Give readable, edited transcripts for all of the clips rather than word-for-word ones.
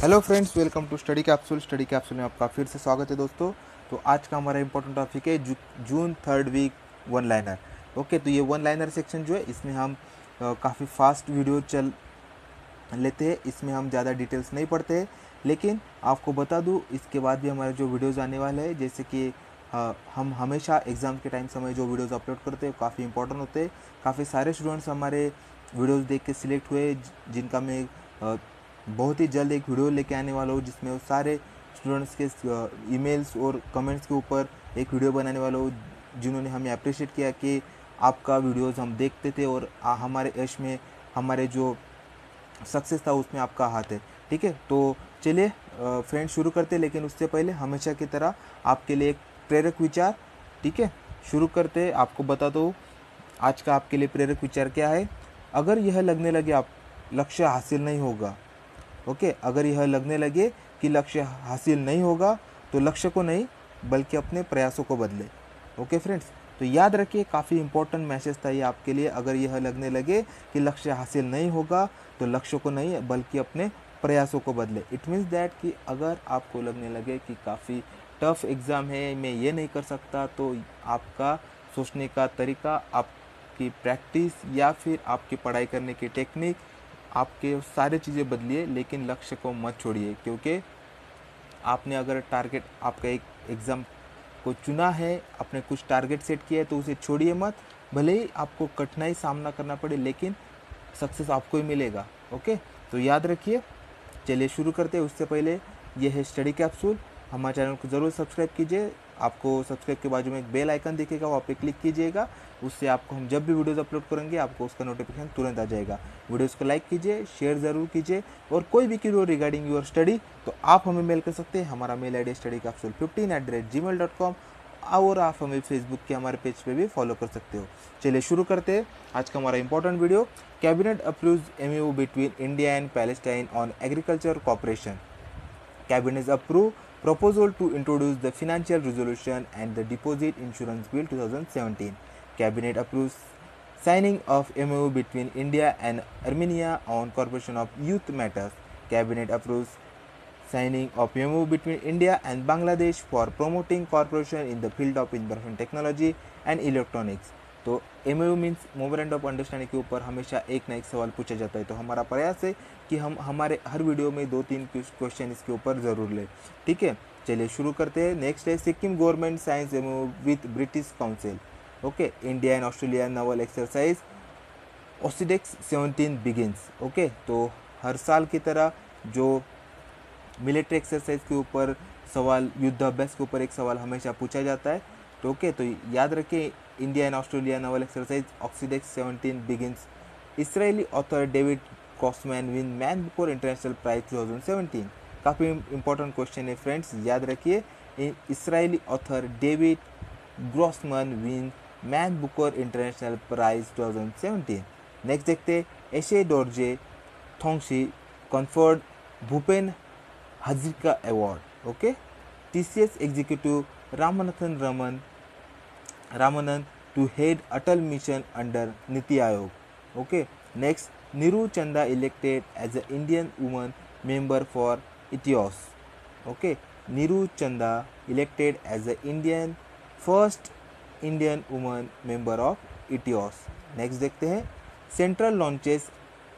Hello friends, welcome to study capsule. Study capsule में आपका फिर से स्वागत है दोस्तों। तो आज का हमारा इंपॉर्टेंट टॉपिक है June third week one liner. Okay, तो ये वन लाइनर सेक्शन जो है इसमें हम काफ़ी फास्ट वीडियो चल लेते हैं। इसमें हम ज़्यादा डिटेल्स नहीं पढ़ते हैं, लेकिन आपको बता दूं इसके बाद भी हमारे जो वीडियोज़ आने वाले हैं, जैसे कि हम हमेशा एग्ज़ाम के टाइम समय जो वीडियोज़ अपलोड करते हैं काफ़ी इंपॉर्टेंट होते हैं। काफ़ी सारे स्टूडेंट्स हमारे वीडियोज़ देख के सिलेक्ट हुए, जिनका मैं बहुत ही जल्द एक वीडियो लेके आने वाला हूँ, जिसमें वो सारे स्टूडेंट्स के ईमेल्स और कमेंट्स के ऊपर एक वीडियो बनाने वाला हूँ, जिन्होंने हमें अप्रिशिएट किया कि आपका वीडियोज़ हम देखते थे और हमारे यश में, हमारे जो सक्सेस था उसमें आपका हाथ है। ठीक है, तो चलिए फ्रेंड शुरू करते हैं, लेकिन उससे पहले हमेशा की तरह आपके लिए एक प्रेरक विचार। ठीक है, शुरू करते हैं। आपको बता दो आज का आपके लिए प्रेरक विचार क्या है। अगर यह लगने लगे आप लक्ष्य हासिल नहीं होगा, ओके, अगर यह लगने लगे कि लक्ष्य हासिल नहीं होगा तो लक्ष्य को नहीं बल्कि अपने प्रयासों को बदले। ओके फ्रेंड्स, तो याद रखिए काफ़ी इंपॉर्टेंट मैसेज था ये आपके लिए। अगर यह लगने लगे कि लक्ष्य हासिल नहीं होगा तो लक्ष्य को नहीं बल्कि अपने प्रयासों को बदले। इट मीन्स दैट कि अगर आपको लगने लगे कि काफ़ी टफ एग्ज़ाम है, मैं ये नहीं कर सकता, तो आपका सोचने का तरीका, आपकी प्रैक्टिस या फिर आपकी पढ़ाई करने की टेक्निक, आपके सारी चीज़ें बदलिए, लेकिन लक्ष्य को मत छोड़िए। क्योंकि आपने अगर टारगेट, आपका एक एग्ज़ाम को चुना है, आपने कुछ टारगेट सेट किया है, तो उसे छोड़िए मत। भले ही आपको कठिनाई सामना करना पड़े, लेकिन सक्सेस आपको ही मिलेगा। ओके, तो याद रखिए। चलिए शुरू करते हैं। उससे पहले ये है स्टडी कैप्सूल, हमारे चैनल को ज़रूर सब्सक्राइब कीजिए। आपको सब्सक्राइब के बाजू में एक बेल आइकन दिखेगा, वहाँ पे क्लिक कीजिएगा। उससे आपको हम जब भी वीडियोस अपलोड करेंगे आपको उसका नोटिफिकेशन तुरंत आ जाएगा। वीडियोस को लाइक कीजिए, शेयर ज़रूर कीजिए, और कोई भी क्वेरी रिगार्डिंग योर स्टडी तो आप हमें मेल कर सकते हैं। हमारा मेल आई डी studycapsule15@gmail.com, और आप हमें फेसबुक के हमारे पेज पे भी फॉलो कर सकते हो। चलिए शुरू करते हैं आज का हमारा important video. Cabinet approves MOU between India and Palestine on agriculture cooperation. Cabinet approved proposal to introduce the Financial Resolution and the Deposit Insurance Bill 2017. Cabinet approves signing of MOU between India and Armenia on cooperation of youth matters. Cabinet approves signing of MOU between India and Bangladesh for promoting cooperation in the field of information technology and electronics. तो MOU means moment of understanding के ऊपर हमेशा एक ना एक सवाल पूछा जाता है, तो हमारा प्रयास है कि हम हमारे हर वीडियो में 2-3 क्वेश्चन इसके ऊपर ज़रूर लें। ठीक है, चलिए शुरू करते हैं। नेक्स्ट है Sikkim government science MOU with British council. Okay, India and Australia naval exercise OSIDEX 17 begins. Okay, तो हर साल की तरह जो मिलिट्री एक्सरसाइज के ऊपर सवाल, युद्ध अभ्यास के ऊपर एक सवाल हमेशा पूछा जाता है। तो ओके, तो याद रखिए India and Australia naval exercise OSIDEX 17 begins. Israeli author David Crossman win man Booker international prize 2017। काफ़ी इंपॉर्टेंट क्वेश्चन है फ्रेंड्स, याद रखिए। Israeli author David Grossman win man Booker international prize 2017। Next देखते हैं Yeshe Dorjee Thongchi conferred Bhupen Hazarika Award. Okay, TCS executive Ramanathan to head Atal mission under Niti Aayog. Okay, next Niru Chanda elected as an Indian woman member for ETIOS. Okay, Niru Chanda elected as the first Indian woman member of ETIOS. Next देखते हैं Central launches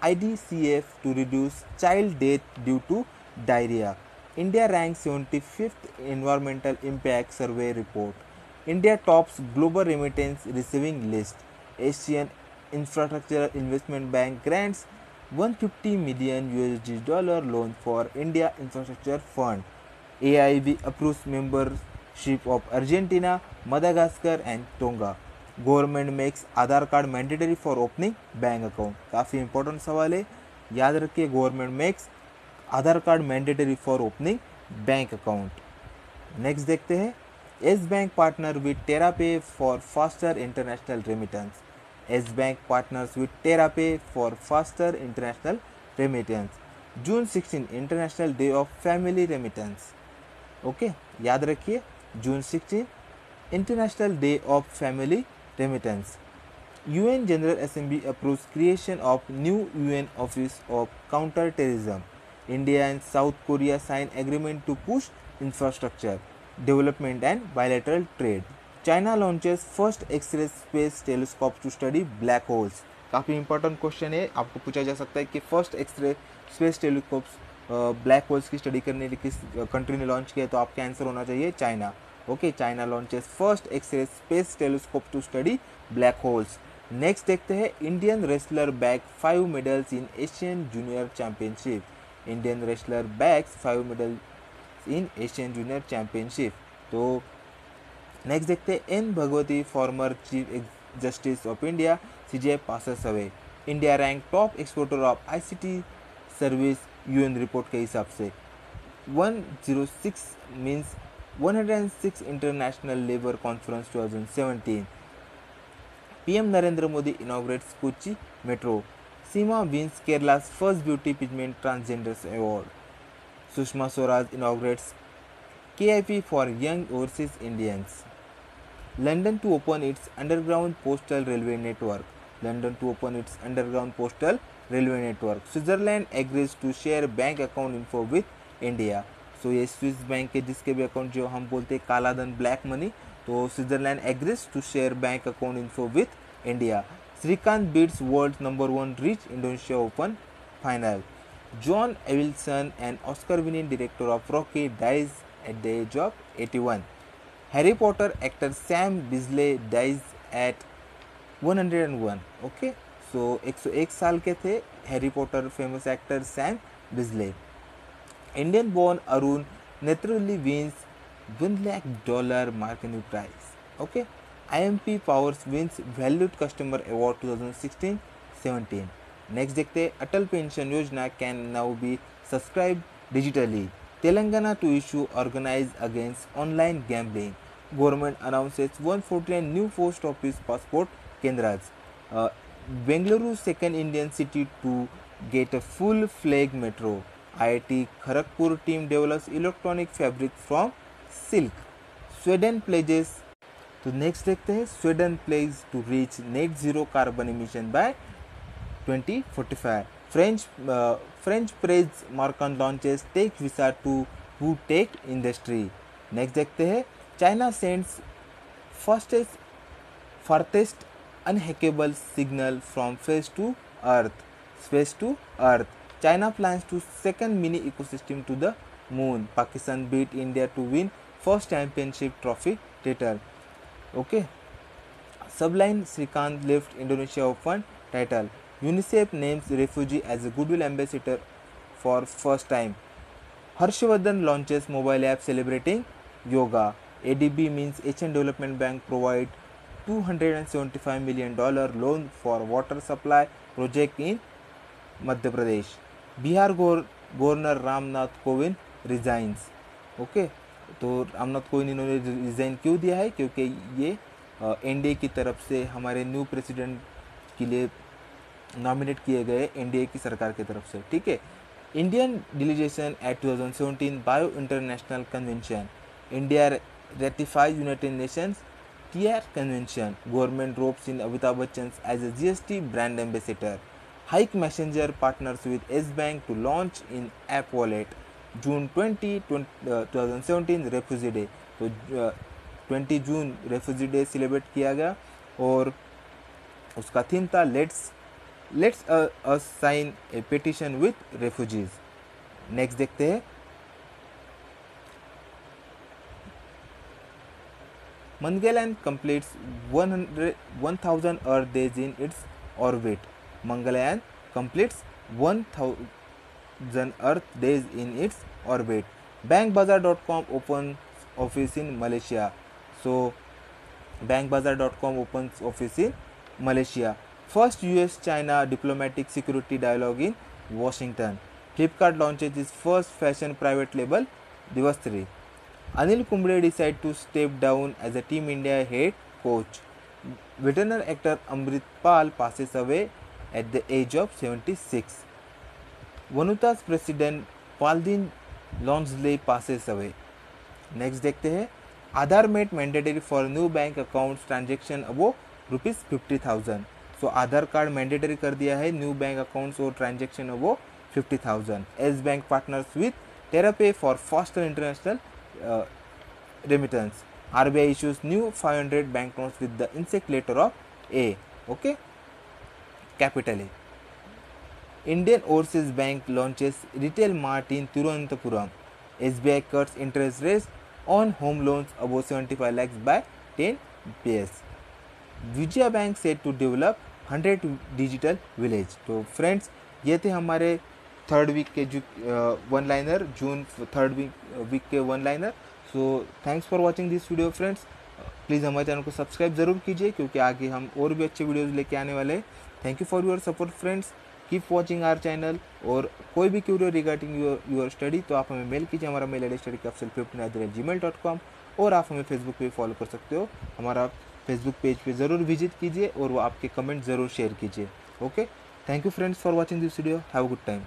IDCF to reduce child death due to diarrhea. India ranks 75th Environmental Impact Survey report. India tops global remittance receiving list. Asian Infrastructure Investment Bank grants $150 million loan for India Infrastructure Fund. AIB approves membership of Argentina, Madagascar and Tonga. Government makes Aadhaar card mandatory for opening bank account. काफ़ी important सवाल है, याद रखिए। Government makes Aadhaar card mandatory for opening bank account. Next देखते हैं Yes bank partner with TerraPay for faster international remittance. Yes bank partners with TerraPay for faster international remittance. June 16 international day of family remittance. Okay, याद रखिए June 16 international day of family remittance. UN General Assembly approves creation of new UN Office of Counter-Terrorism. India and South Korea sign agreement to push infrastructure development and bilateral trade. China launches first X-ray space telescope to study black holes. काफ़ी important question है, आपको पूछा जा सकता है कि first x-ray space telescopes black holes की study करने के लिए किस कंट्री ने लॉन्च किया, तो आपका आंसर होना चाहिए China. Okay, China launches first x-ray space telescope to study black holes. Next देखते हैं, Indian wrestler bag 5 medals in Asian junior championship. Indian wrestler bags 5 medals in Asian junior championship. तो next देखते हैं, N Bhagwati former chief justice of India CJ passes away. India rank top exporter of ICT service UN report के हिसाब से. 106 means 106 international labour conference 2017. PM Narendra Modi inaugurates Kochi Metro. Seema wins Kerala's first beauty pigment transgenders award. Sushma Swaraj inaugurates KIP for young overseas Indians. London to open its underground postal railway network. London to open its underground postal railway network. Switzerland agrees to share bank account info with India. So ये Swiss bank के जिसके भी account जो हम बोलते हैं काला धन ब्लैक मनी, तो Switzerland agrees to share bank account info with India. Srikanth beats world number 1 reach Indonesia open final. John Avildsen and Oscar winning director of Rocky dies at the age of 81. Harry Potter actor Sam Beazley dies at 101. Okay, so 101 साल के थे Harry Potter famous actor Sam Beazley. Indian born Arun Netravali wins $1 lakh marketing prize. Okay, IMP Powers wins valued customer award 2016-17. Next देखते हैं, Atal pension Yojana can now be subscribe digitally. Telangana to issue organise against online gambling. Government announces 149 new post office passport Kendras. Bengaluru second Indian city to get a full flag metro. IIT Kharagpur team develops electronic fabric from silk. Sweden pledges. तो next देखते हैं, Sweden pledge to reach net zero carbon emission by 2045. French prez Macron launches tech visa to woo tech industry. Next देखते हैं, China sends farthest unhackable signal from space to earth. China plans to second mini ecosystem to the moon. Pakistan beat India to win first championship trophy title. Okay, Sublime Srikanth lift Indonesia Open title. UNICEF names refugee as a goodwill ambassador for first time. Harshvardhan launches mobile app celebrating yoga. ADB means Asian Development Bank provide $275 million loan for water supply project in Madhya Pradesh. Bihar governor Ramnath Kovind resigns. Okay, तो रामनाथ कोविंद इन्होंने resign क्यों दिया है, क्योंकि ये NDA की तरफ से हमारे न्यू प्रेसिडेंट के लिए नॉमिनेट किए गए एनडीए की सरकार की तरफ से. ठीक है. Indian delegation at 2017 bio international convention. India ratifies United Nations TR convention. Government ropes in Amitabh Bachchan as a GST brand ambassador. Hike Messenger partners with S-Bank to launch in app wallet. June 2017 Refugee Day. तो 20 जून refugee day celebrate किया गया और उसका theme था let's us sign a petition with refugees. Next देखते हैं, Mangalyaan completes 1,000 Earth days in its orbit. Mangalyaan completes 1,000 Earth days in its orbit. Bankbazaar.com opens office in Malaysia. So, Bankbazaar.com opens office in Malaysia. First US-China diplomatic security dialogue in Washington. Flipkart launches its first fashion private label, Divasri. Anil Kumble decided to step down as a Team India head coach. Veteran actor Amrit Pal passes away at the age of 76. Vanuta's president Paldin Lonsley passes away. Next देखते हैं, Aadhaar made mandatory for new bank accounts transaction above ₹50,000. So Aadhaar card mandatory कर दिया है new bank accounts और transaction above 50,000. S Bank partners with TerraPay for faster international remittance. RBI issues new 500 banknotes with the insect letter of A. Okay, capital A. Indian Overseas Bank launches retail mart in Thiruvananthapuram. SBI cuts interest rates on home loans above 75 lakhs by 10 basis. Vijaya bank set to develop 100 digital village. तो friends, ये थे हमारे third week के जो one liner, June third week के one liner. So thanks for watching this video friends. Please हमारे channel को subscribe ज़रूर कीजिए, क्योंकि आगे हम और भी अच्छे वीडियोज़ लेके आने वाले हैं। Thank you for your support friends, keep watching our channel. और कोई भी क्यूरियो रिगार्डिंग योर स्टडी तो आप हमें मेल कीजिए, हमारा मेल आई डी studycapsule15@gmail.com। और आप हमें फेसबुक पे फॉलो कर सकते हो, हमारा फेसबुक पेज पे ज़रूर विजिट कीजिए और वो आपके कमेंट ज़रूर शेयर कीजिए। Okay, thank you friends for watching this video, have a good time.